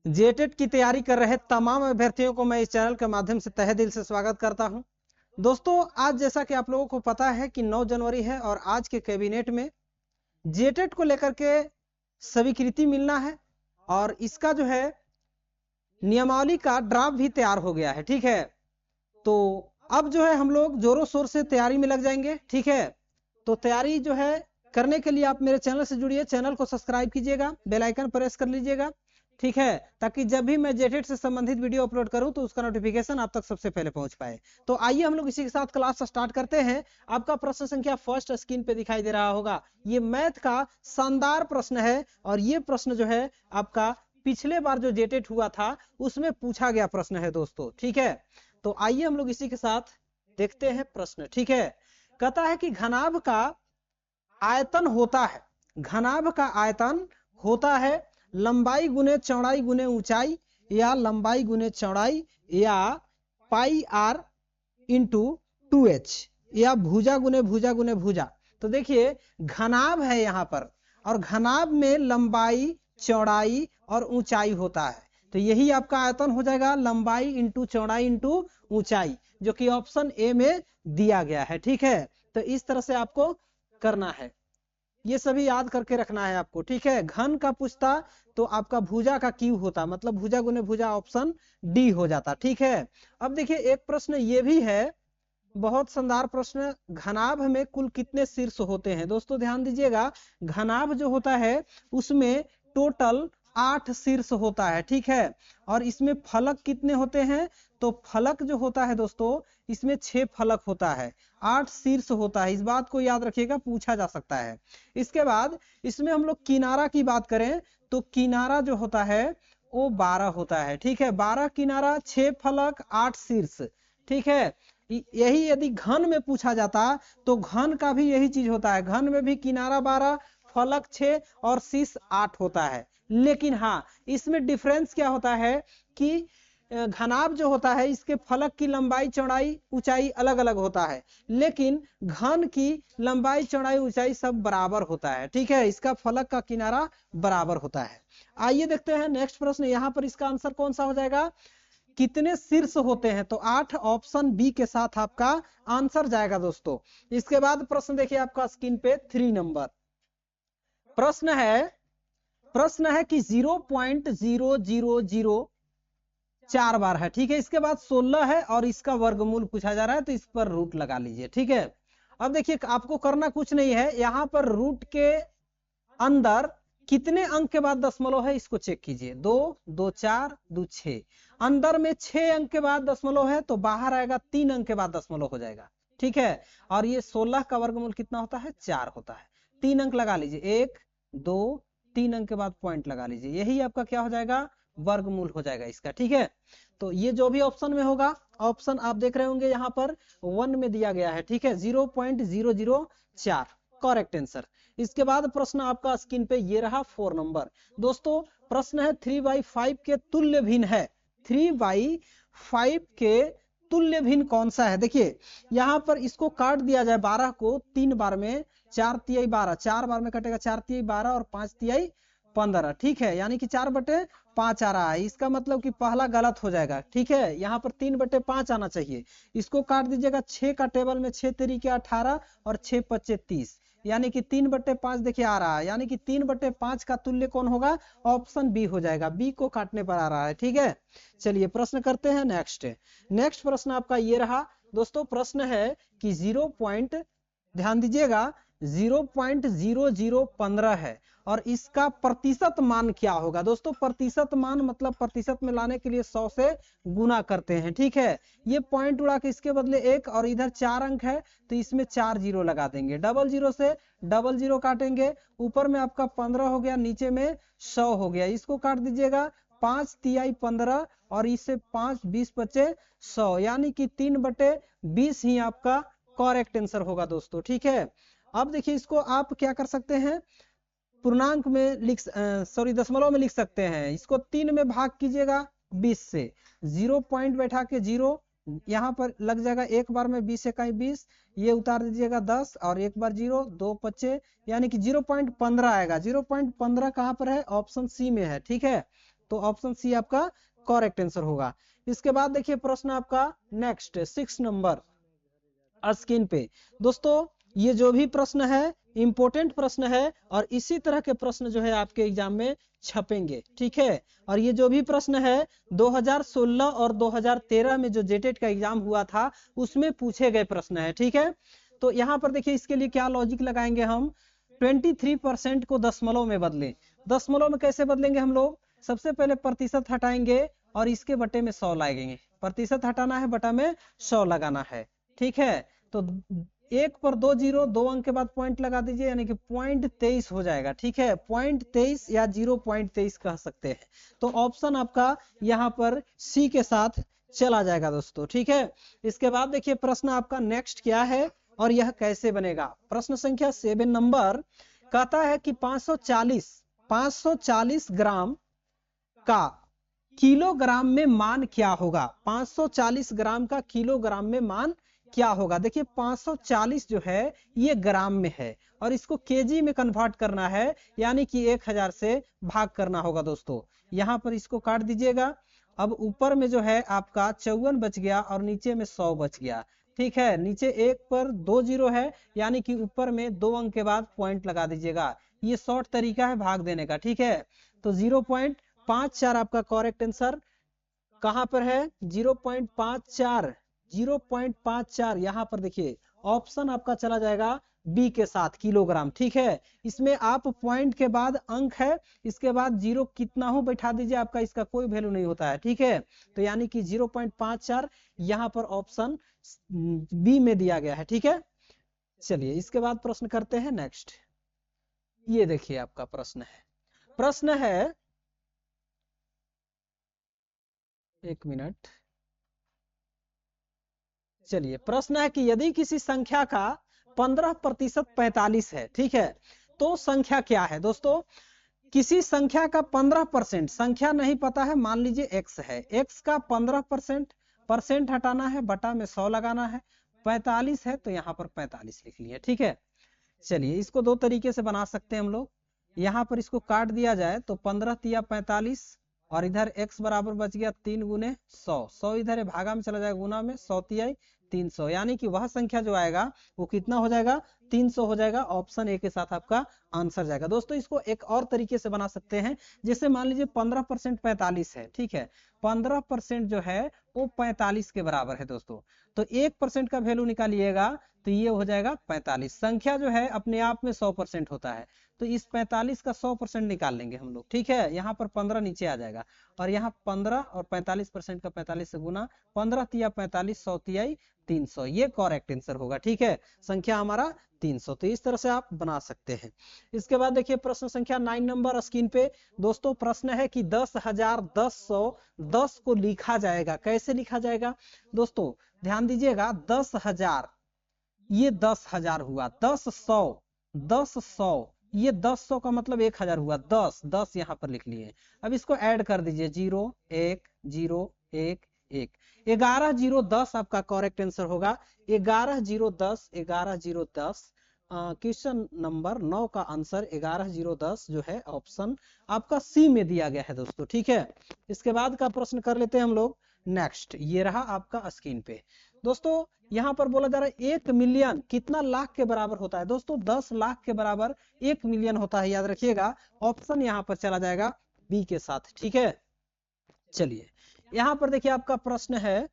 जेटेट की तैयारी कर रहे तमाम अभ्यर्थियों को मैं इस चैनल के माध्यम से तहे दिल से स्वागत करता हूं। दोस्तों, आज जैसा कि आप लोगों को पता है कि 9 जनवरी है और आज के कैबिनेट में जेटेट को लेकर के स्वीकृति मिलना है और इसका जो है नियमावली का ड्राफ्ट भी तैयार हो गया है। ठीक है, तो अब जो है हम लोग जोरों शोर से तैयारी में लग जाएंगे। ठीक है, तो तैयारी जो है करने के लिए आप मेरे चैनल से जुड़िए, चैनल को सब्सक्राइब कीजिएगा, बेल आइकन प्रेस कर लीजिएगा। ठीक है, ताकि जब भी मैं जेटेट से संबंधित वीडियो अपलोड करूं तो उसका नोटिफिकेशन आप तक सबसे पहले पहुंच पाए। तो आइए हम लोग इसी के साथ क्लास स्टार्ट करते हैं। आपका प्रश्न संख्या फर्स्ट स्क्रीन पे दिखाई दे रहा होगा। ये मैथ का शानदार प्रश्न है और ये प्रश्न जो है आपका पिछले बार जो जेटेट हुआ था उसमें पूछा गया प्रश्न है दोस्तों। ठीक है, तो आइए हम लोग इसी के साथ देखते हैं प्रश्न। ठीक है, कहता है कि घनाभ का आयतन होता है, घनाभ का आयतन होता है लंबाई गुने चौड़ाई गुने ऊंचाई या लंबाई गुने चौड़ाई या पाई आर इंटू 2h या भुजा गुने भुजा गुने भुजा। तो देखिए घनाभ है यहाँ पर और घनाभ में लंबाई चौड़ाई और ऊंचाई होता है, तो यही आपका आयतन हो जाएगा लंबाई इंटू चौड़ाई इंटू ऊंचाई, जो कि ऑप्शन ए में दिया गया है। ठीक है, तो इस तरह से आपको करना है, ये सभी याद करके रखना है आपको। ठीक है, घन का पूछता तो आपका भुजा का क्यू होता, मतलब भुजा गुने भुजा, ऑप्शन डी हो जाता। ठीक है, अब देखिए एक प्रश्न ये भी है, बहुत शानदार प्रश्न, घनाभ में कुल कितने शीर्ष होते हैं। दोस्तों ध्यान दीजिएगा, घनाभ जो होता है उसमें टोटल 8 शीर्ष होता है। ठीक है, और इसमें फलक कितने होते हैं, तो फलक जो होता है दोस्तों इसमें 6 फलक होता है, 8 शीर्ष होता है। इस बात को याद रखिएगा, पूछा जा सकता है। इसके बाद इसमें हम लोग किनारा की बात करें तो किनारा जो होता है वो 12 होता है। ठीक है, 12 किनारा, 6 फलक, 8 शीर्ष। ठीक है, यही यदि घन में पूछा जाता तो घन का भी यही चीज होता है, घन में भी किनारा 12, फलक 6 और शीर्ष 8 होता है। लेकिन हाँ, इसमें डिफरेंस क्या होता है कि घनाभ जो होता है इसके फलक की लंबाई चौड़ाई ऊंचाई अलग अलग होता है, लेकिन घन की लंबाई चौड़ाई ऊंचाई सब बराबर होता है। ठीक है, इसका फलक का किनारा बराबर होता है। आइए देखते हैं नेक्स्ट प्रश्न, यहाँ पर इसका आंसर कौन सा हो जाएगा, कितने शीर्ष होते हैं, तो 8, ऑप्शन बी के साथ आपका आंसर जाएगा दोस्तों। इसके बाद प्रश्न देखिए आपका स्क्रीन पे 3 नंबर प्रश्न है कि 0.0004 बार है। ठीक है, इसके बाद 16 है और इसका वर्गमूल पूछा जा रहा है, तो इस पर रूट लगा लीजिए। ठीक है, अब देखिए आपको करना कुछ नहीं है, यहाँ पर रूट के अंदर कितने अंक के बाद दशमलव है इसको चेक कीजिए। 2, 2, 4, 2, 6, अंदर में 6 अंक के बाद दशमलव है तो बाहर आएगा 3 अंक के बाद दशमलव हो जाएगा। ठीक है, और ये 16 का वर्गमूल कितना होता है, 4 होता है। 3 अंक लगा लीजिए, 1, 2, 3 अंक के बाद पॉइंट लगा लीजिए, यही आपका क्या हो जाएगा, वर्गमूल हो जाएगा इसका। ठीक है, तो ये जो भी ऑप्शन में होगा, ऑप्शन आप देख रहे होंगे यहाँ पर 1 में दिया गया है। ठीक है, 0.004 करेक्ट आंसर। इसके बाद प्रश्न आपका स्क्रीन पे ये रहा 4 नंबर। दोस्तों प्रश्न है 3/5 के तुल्य भिन्न है, 3/5 के तुल्य भिन्न कौन सा है। देखिए यहाँ पर इसको काट दिया जाए 12 को 3 बार में, 4 तिहाई 12, 4 बार में कटेगा, 4 तिहाई 12 और 5 तिहाई 15। ठीक है, यानी कि 4/5 आ रहा है, इसका मतलब कि पहला गलत हो जाएगा। ठीक है, यहाँ पर 3/5 आना चाहिए, इसको काट दीजिएगा। 6 का टेबल में 6 तरीके 18 और 6 पच्चे 30, यानी कि 3/5 देखिए आ रहा है, यानी कि 3/5 का तुल्य कौन होगा, ऑप्शन बी हो जाएगा, बी को काटने पर आ रहा है। ठीक है, चलिए प्रश्न करते हैं नेक्स्ट प्रश्न आपका ये रहा दोस्तों। प्रश्न है कि ध्यान दीजिएगा 0.0015 है और इसका प्रतिशत मान क्या होगा। दोस्तों प्रतिशत मान मतलब प्रतिशत में लाने के लिए 100 से गुना करते हैं। ठीक है, ये पॉइंट उड़ा के इसके बदले 1 और इधर 4 अंक है तो इसमें 4 जीरो लगा देंगे, डबल जीरो से डबल जीरो काटेंगे, ऊपर में आपका 15 हो गया, नीचे में 100 हो गया, इसको काट दीजिएगा। 5 तिहाई 15 और इससे 5, 20 बचे 100, यानी कि 3/20 ही आपका करेक्ट आंसर होगा दोस्तों। ठीक है, अब देखिए इसको आप क्या कर सकते हैं, पूर्णांक में दशमलव में लिख सकते हैं। इसको 3 में भाग कीजिएगा 20 से, 0 पॉइंट बैठा के 0 यहाँ पर लग जाएगा, एक बार में 20 इकाई 20, ये उतार दीजिएगा 10 और एक बार 0, 2 25, यानी कि 0.15 आएगा। 0.15 कहाँ पर है, ऑप्शन सी में है। ठीक है, तो ऑप्शन सी आपका करेक्ट आंसर होगा। इसके बाद देखिए प्रश्न आपका नेक्स्ट 6 नंबर स्क्रीन पे। दोस्तों ये जो भी प्रश्न है इंपॉर्टेंट प्रश्न है और इसी तरह के प्रश्न जो है आपके एग्जाम में छपेंगे, ठीक है। और ये जो भी प्रश्न है 2016 और 2013 में जो जेटेट का एग्जाम हुआ था उसमें पूछे गए प्रश्न है, ठीक है। तो यहाँ पर देखिए इसके लिए क्या लॉजिक लगाएंगे हम, 23% को दशमलव में बदले। दशमलव में कैसे बदलेंगे हम लोग, सबसे पहले प्रतिशत हटाएंगे और इसके बटे में 100 लगाएंगे। प्रतिशत हटाना है, बटा में 100 लगाना है, ठीक है। तो 1 पर 2 जीरो, 2 अंक के बाद पॉइंट लगा दीजिए, यानी कि 0.23 हो जाएगा, ठीक है। 0.23 या 0.23 कह सकते हैं। तो ऑप्शन आपका यहाँ पर सी के साथ चला जाएगा दोस्तों, ठीक है। इसके बाद देखिए प्रश्न आपका नेक्स्ट क्या है और यह कैसे बनेगा। प्रश्न संख्या 7 नंबर कहता है कि 540 ग्राम का किलोग्राम में मान क्या होगा। 540 ग्राम का किलोग्राम में मान क्या होगा। देखिए 540 जो है ये ग्राम में है और इसको केजी में कन्वर्ट करना है, यानी कि 1000 से भाग करना होगा दोस्तों। यहाँ पर इसको काट दीजिएगा। अब ऊपर में जो है आपका 54 बच गया और नीचे में 100 बच गया, ठीक है। नीचे 1 पर 2 जीरो है, यानी कि ऊपर में 2 अंक के बाद पॉइंट लगा दीजिएगा। ये शॉर्ट तरीका है भाग देने का, ठीक है। तो 0.54 आपका करेक्ट आंसर कहां पर है, 0.54। 0.54 यहाँ पर देखिए ऑप्शन आपका चला जाएगा बी के साथ, किलोग्राम, ठीक है। इसमें आप पॉइंट के बाद अंक है, इसके बाद जीरो कितना हो बैठा दीजिए, आपका इसका कोई वैल्यू नहीं होता है, ठीक है। तो यानी कि 0.54 यहाँ पर ऑप्शन बी में दिया गया है, ठीक है। चलिए इसके बाद प्रश्न करते हैं नेक्स्ट। ये देखिए आपका प्रश्न है, एक मिनट। चलिए प्रश्न है कि यदि किसी संख्या का 15% 45 है, ठीक है, तो संख्या क्या है। दोस्तों किसी संख्या का 15%, संख्या नहीं पता है, मान लीजिए x है, x का 15% परसेंट हटाना है, बटा में 100 लगाना है। 45 है तो यहाँ पर 45 लिख लिए, ठीक है। चलिए इसको दो तरीके से बना सकते हैं हम लोग। यहाँ पर इसको काट दिया जाए तो 15 तिया 45 और इधर x बराबर बच गया 3 गुने 100। 100 इधर है, भागा में चला जाएगा, गुना में 100 तिया 300, यानी कि वह संख्या जो आएगा वो कितना हो जाएगा, 300 हो जाएगा। ऑप्शन ए के साथ आपका आंसर जाएगा। दोस्तों इसको एक और तरीके से बना सकते हैं, जैसे मान लीजिए 15% 45 है, ठीक है। 15% जो है वो 45 के बराबर है दोस्तों। तो 1% का वैल्यू निकालिएगा तो ये हो जाएगा 45। संख्या जो है अपने आप में 100% होता है, तो इस 45 का 100% निकाल लेंगे हम लोग, ठीक है। यहाँ पर 15 नीचे आ जाएगा और यहाँ 15 और 45% का 45 से गुना, 15 तिया 45, 100 तिया 300, ये करेक्ट आंसर होगा, ठीक है। संख्या हमारा 300। तो इस तरह से आप बना सकते हैं। इसके बाद देखिए प्रश्न संख्या 9 नंबर स्क्रीन पे। दोस्तों प्रश्न है कि 10,000 10 को लिखा जाएगा, कैसे लिखा जाएगा। दोस्तों ध्यान दीजिएगा, 10,000 ये 10,000 हुआ, 10 100 ये 10 का मतलब 1000 हुआ, 10 यहाँ पर लिख लिए। अब इसको ऐड कर दीजिए, 0 1 0 1 1, 11 0 10 आपका करेक्ट आंसर होगा। 11 0 10, 11 0 10 क्वेश्चन नंबर 9 का आंसर 11 0 10 जो है ऑप्शन आपका सी में दिया गया है दोस्तों, ठीक है। इसके बाद का प्रश्न कर लेते हैं हम लोग नेक्स्ट। ये रहा आपका स्क्रीन पे। दोस्तों यहाँ पर बोला जा रहा है 1 मिलियन कितना लाख के बराबर होता है। दोस्तों 10 लाख के बराबर 1 मिलियन होता है, याद रखिएगा। ऑप्शन यहाँ पर चला जाएगा बी के साथ, ठीक है। चलिए यहाँ पर देखिए आपका प्रश्न है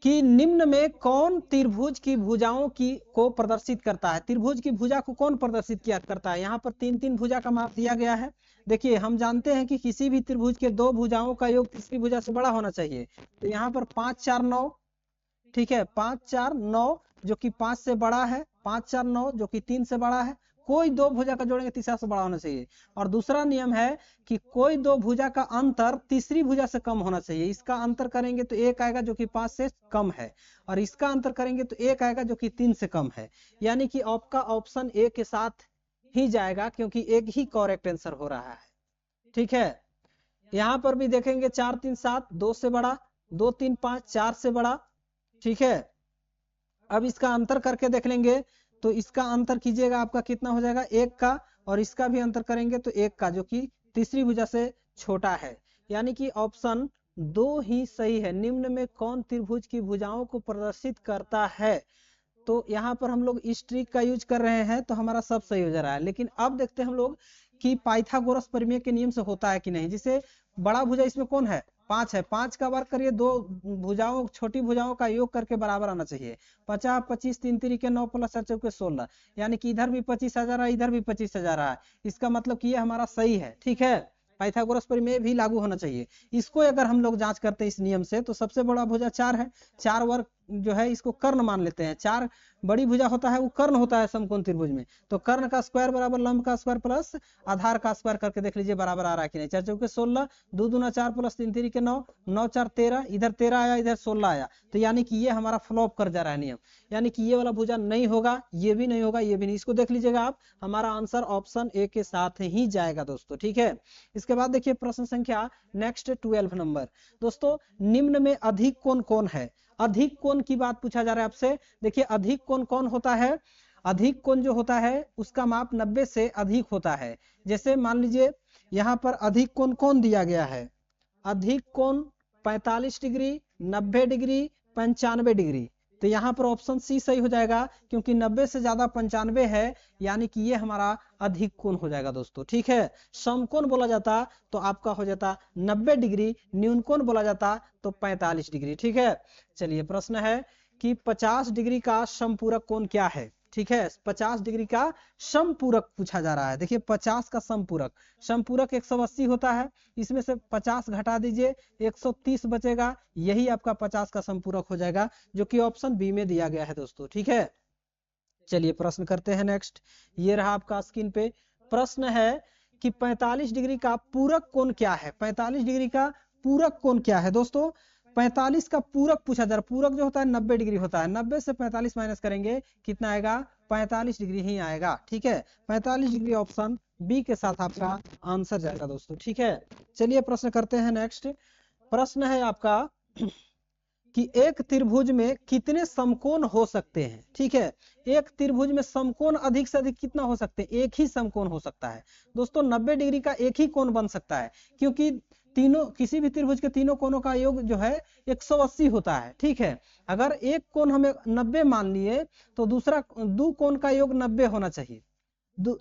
कि निम्न में कौन त्रिभुज की भुजाओं की को प्रदर्शित करता है। त्रिभुज की भुजा को कौन प्रदर्शित किया करता है। यहाँ पर 3 भुजा का माप दिया गया है। देखिए हम जानते हैं कि किसी भी त्रिभुज के 2 भुजाओं का योग तीसरी भुजा से बड़ा होना चाहिए। तो यहाँ पर 5 4 9, ठीक है, 5 4 9 जो कि 5 से बड़ा है, 5 4 9 जो कि 3 से बड़ा है। कोई 2 भुजा का जोड़ेंगे तीसरा से बड़ा होना चाहिए। और दूसरा नियम है कि कोई 2 भुजा का अंतर तीसरी भुजा से कम होना चाहिए। इसका अंतर करेंगे तो 1 आएगा जो कि 5 से कम है, और इसका अंतर करेंगे तो 1 आएगा जो कि 3 से कम है। यानी कि आपका ऑप्शन ए के साथ ही जाएगा, क्योंकि एक ही करेक्ट आंसर हो रहा है, ठीक है। यहाँ पर भी देखेंगे 4 3 7 2 से बड़ा, 2 3 5 4 से बड़ा, ठीक है। अब इसका अंतर करके देख लेंगे तो इसका अंतर कीजिएगा, आपका कितना हो जाएगा 1 का, और इसका भी अंतर करेंगे तो 1 का, जो कि तीसरी भुजा से छोटा है, यानी कि ऑप्शन 2 ही सही है। निम्न में कौन त्रिभुज की भुजाओं को प्रदर्शित करता है? तो यहाँ पर हम लोग इस ट्रिक का यूज कर रहे हैं तो हमारा सब सही हो जा रहा है। लेकिन अब देखते हैं हम लोग कि पाइथागोरस प्रमेय के नियम से होता है कि नहीं। जिसे बड़ा भुजा इसमें कौन है? 5 है। 5 का वर्ग करिए, 2 भुजाओं छोटी भुजाओं का योग करके बराबर आना चाहिए। 50 25 3 3 9 प्लस 4 चौके 16, यानी कि इधर भी 25 आ जा रहा है, इधर भी 25 आ जा रहा है। इसका मतलब कि ये हमारा सही है। ठीक है, पाइथागोरस प्रमेय भी लागू होना चाहिए। इसको अगर हम लोग जांच करते हैं इस नियम से तो सबसे बड़ा भुजा 4 है। 4 वर्ग जो है इसको कर्ण मान लेते हैं। 4 बड़ी भुजा होता है वो कर्ण होता है समकोण त्रिभुज में। तो कर्ण का स्क्वायर बराबर लंब का स्क्वायर प्लस आधार का स्क्वायर करके देख लीजिए बराबर आ रहा है कि नहीं। 4 चौके 16, 2 दूना 4 प्लस 3 3 के 9, 9 4 13, इधर 13 आया, इधर 16 आया। तो यानी कि ये हमारा फ्लॉप कर जा रहा है नियम, यानी कि ये वाला भुजा नहीं होगा, ये भी नहीं होगा, ये भी नहीं। इसको देख लीजिएगा आप, हमारा आंसर ऑप्शन ए के साथ ही जाएगा दोस्तों। ठीक है, इसके बाद देखिए प्रश्न संख्या नेक्स्ट 12 नंबर। दोस्तों निम्न में अधिक कोण कौन है? अधिक कोण की बात पूछा जा रहा है आपसे। देखिए अधिक कोण कौन होता है? अधिक कोण जो होता है उसका माप 90 से अधिक होता है। जैसे मान लीजिए यहाँ पर अधिक कोण कौन दिया गया है? अधिक कोण 45 डिग्री, 90 डिग्री, 95 डिग्री। तो यहाँ पर ऑप्शन सी सही हो जाएगा, क्योंकि 90 से ज्यादा 95 है, यानी कि ये हमारा अधिक कोण हो जाएगा दोस्तों। ठीक है, समकोण बोला जाता तो आपका हो जाता 90 डिग्री, न्यून कोण बोला जाता तो 45 डिग्री। ठीक है, चलिए प्रश्न है कि 50 डिग्री का समपूरक कोण क्या है? ठीक है, 50 डिग्री का समपूरक पूछा जा रहा है। देखिए 50 का समपूरक, समपूरक 180 होता है, इसमें से 50 घटा दीजिए, 130 बचेगा, यही आपका 50 का समपूरक हो जाएगा, जो कि ऑप्शन बी में दिया गया है दोस्तों। ठीक है, चलिए प्रश्न करते हैं नेक्स्ट। ये रहा आपका स्क्रीन पे प्रश्न है कि 45 डिग्री का पूरक कोण क्या है? 45 डिग्री का पूरक कोण क्या है दोस्तों? 45 का पूरक पूछा जा रहा है। पूरक जो होता है 90 डिग्री होता है, 90 से 45 माइनस करेंगे कितना आएगा? 45 डिग्री ही आएगा। ठीक है, 45 डिग्री ऑप्शन बी के साथ आपका आंसर जाएगा दोस्तों। ठीक है, चलिए प्रश्न करते हैं नेक्स्ट। प्रश्न है आपका कि एक त्रिभुज में कितने समकोण हो सकते हैं? ठीक है, एक त्रिभुज में समकोण अधिक से अधिक कितना हो सकते हैं? एक ही समकोण हो सकता है दोस्तों। 90 डिग्री का एक ही कोण बन सकता है, क्योंकि तीनों किसी भी त्रिभुज के तीनों कोणों का योग जो है 180 होता है। ठीक है, अगर एक कोण हमें 90 मान लिए तो दूसरा दो कोण का योग 90 होना चाहिए,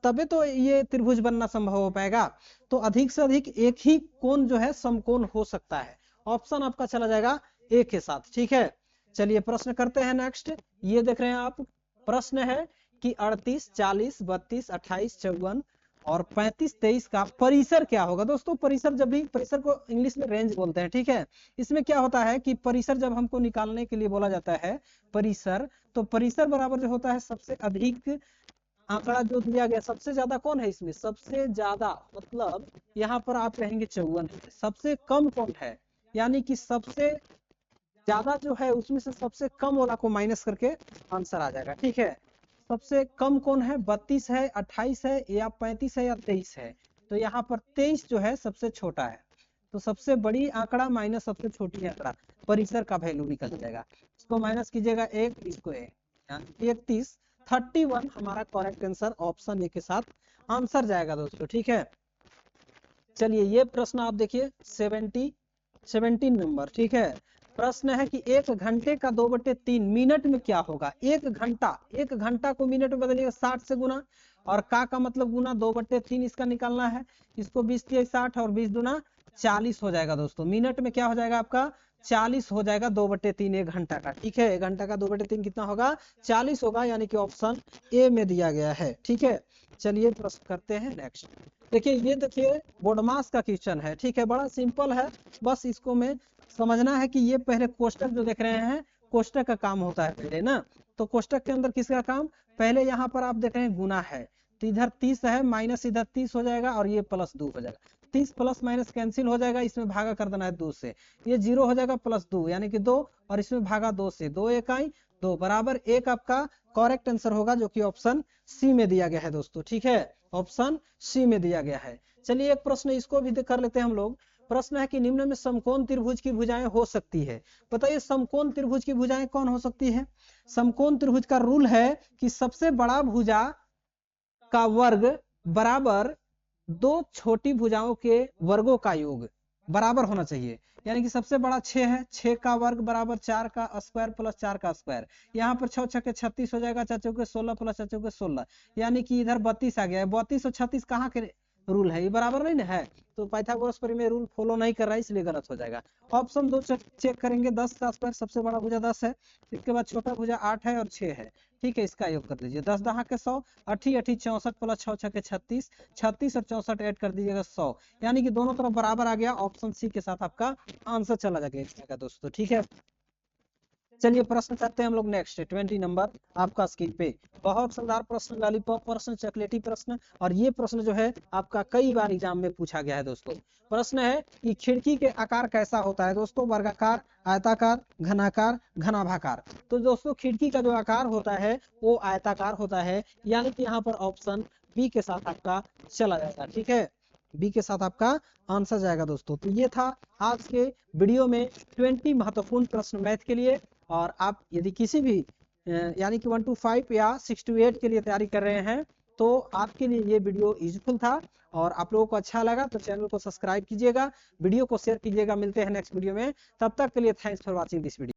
तबे तो ये त्रिभुज बनना संभव हो पाएगा। तो अधिक से अधिक एक ही कोण जो है समकोण हो सकता है। ऑप्शन आपका चला जाएगा ए के साथ। ठीक है, चलिए प्रश्न करते हैं नेक्स्ट। ये देख रहे हैं आप, प्रश्न है कि 38 40 32 28 54 और 35 23 का परिसर क्या होगा? दोस्तों परिसर, जब भी परिसर को इंग्लिश में रेंज बोलते हैं। ठीक है, इसमें क्या होता है कि परिसर जब हमको निकालने के लिए बोला जाता है परिसर, तो परिसर बराबर जो होता है सबसे अधिक आंकड़ा जो दिया गया, सबसे ज्यादा कौन है इसमें? सबसे ज्यादा मतलब यहाँ पर आप कहेंगे 54 है। सबसे कम कौन है? यानी कि सबसे ज्यादा जो है उसमें से सबसे कम वाला को माइनस करके आंसर आ जाएगा। ठीक है, सबसे कम कौन है? 32 है, 28 है, या 35 है, या 23 है। तो यहाँ पर 23 जो है सबसे छोटा है। तो सबसे बड़ी आंकड़ा माइनस सबसे छोटी आंकड़ा, परिसर का वैल्यू निकल जाएगा। इसको माइनस कीजिएगा 1, इसको 1, 31 31 हमारा करेक्ट आंसर ऑप्शन ए के साथ आंसर जाएगा दोस्तों। ठीक है, चलिए ये प्रश्न आप देखिए 17 नंबर। ठीक है, प्रश्न है कि 1 घंटे का 2/3 मिनट में क्या होगा? 1 घंटा को मिनट में बदलिएगा 60 से गुना, और का मतलब गुना 2/3 इसका निकालना है। इसको 20 × 60 और 20 दूना 40 हो जाएगा दोस्तों। मिनट में क्या हो जाएगा आपका? 40 हो जाएगा 2/3 1 घंटा का। ठीक है, 1 घंटा का 2/3 कितना होगा? 40 होगा, यानी कि ऑप्शन ए में दिया गया है। ठीक है, चलिए प्रश्न करते हैं नेक्स्ट। देखिए ये देखिए बोर्डमास का क्वेश्चन है। ठीक है, बड़ा सिंपल है, बस इसको में समझना है कि ये पहले कोष्टक जो देख रहे हैं, कोष्टक का काम होता है पहले ना। तो कोष्टक के अंदर किसका काम? पहले यहाँ पर आप देख रहे हैं गुना है, तो इधर 30 है, माइनस इधर 30 हो जाएगा, और ये प्लस 2 हो जाएगा। 30 प्लस माइनस कैंसिल हो जाएगा, इसमें भागा कर देना है 2 से, ये 0 हो जाएगा, प्लस 2 यानी कि 2, और इसमें भागा 2 से, 2 1 2 बराबर 1 आपका करेक्ट आंसर होगा, जो कि ऑप्शन सी में दिया गया है दोस्तों। ठीक है, ऑप्शन सी में दिया गया है। चलिए एक प्रश्न इसको भी कर लेते हैं हम लोग। प्रश्न है कि निम्न में समकोण त्रिभुज की भुजाएं हो सकती है। बताइए समकोण त्रिभुज की भुजाएं कौन हो सकती है? समकोण त्रिभुज का रूल है कि सबसे बड़ा भुजा का वर्ग बराबर दो छोटी भुजाओं के वर्गों का योग बराबर होना चाहिए। यानी कि सबसे बड़ा 6 है, 6 का वर्ग बराबर 4 का स्क्वायर प्लस 4 का स्क्वायर। यहाँ पर 6 छक्के 36 हो जाएगा, चाचों के 16 प्लस चाचों के 16, यानी कि इधर 32 आ गया है। 32 और 36 कहाँ के रूल है, ये बराबर नहीं ना है, तो पाइथागोरस प्रमेय रूल फॉलो नहीं कर रहा है, इसलिए गलत हो जाएगा। ऑप्शन 2 चेक करेंगे, 10 का स्क्वायर, सबसे बड़ा भुजा 10 है, इसके बाद छोटा भुजा 8 है और 6 है। ठीक है, इसका योग कर दीजिए, 10 दहा के 100, 8 8 64 प्लस 6 6 के 36, 36 और 64 ऐड कर दीजिएगा 100, यानी कि दोनों तरफ बराबर आ गया। ऑप्शन सी के साथ आपका आंसर चला जाएगा दोस्तों। ठीक है, चलिए प्रश्न करते हैं हम लोग नेक्स्ट 20 नंबर आपका स्क्रीन पे। बहुत शानदार प्रश्न, लॉलीपॉप प्रश्न, चॉकलेटी प्रश्न, और ये प्रश्न जो है आपका कई बार एग्जाम में पूछा गया है दोस्तों। प्रश्न है कि खिड़की के आकार कैसा होता है दोस्तों, वर्गाकार, आयताकार, घनाकार, घनाभाकार। तो दोस्तों खिड़की का जो आकार होता है वो आयताकार होता है, यानी कि यहाँ पर ऑप्शन बी के साथ आपका चला जाएगा। ठीक है, बी के साथ आपका आंसर जाएगा दोस्तों। तो ये था आज के वीडियो में 20 महत्वपूर्ण प्रश्न मैथ के लिए। और आप यदि किसी भी यानी कि 1 to 5 या 6 to 8 के लिए तैयारी कर रहे हैं तो आपके लिए ये वीडियो यूजफुल था। और आप लोगों को अच्छा लगा तो चैनल को सब्सक्राइब कीजिएगा, वीडियो को शेयर कीजिएगा। मिलते हैं नेक्स्ट वीडियो में, तब तक के लिए thanks for watching this video.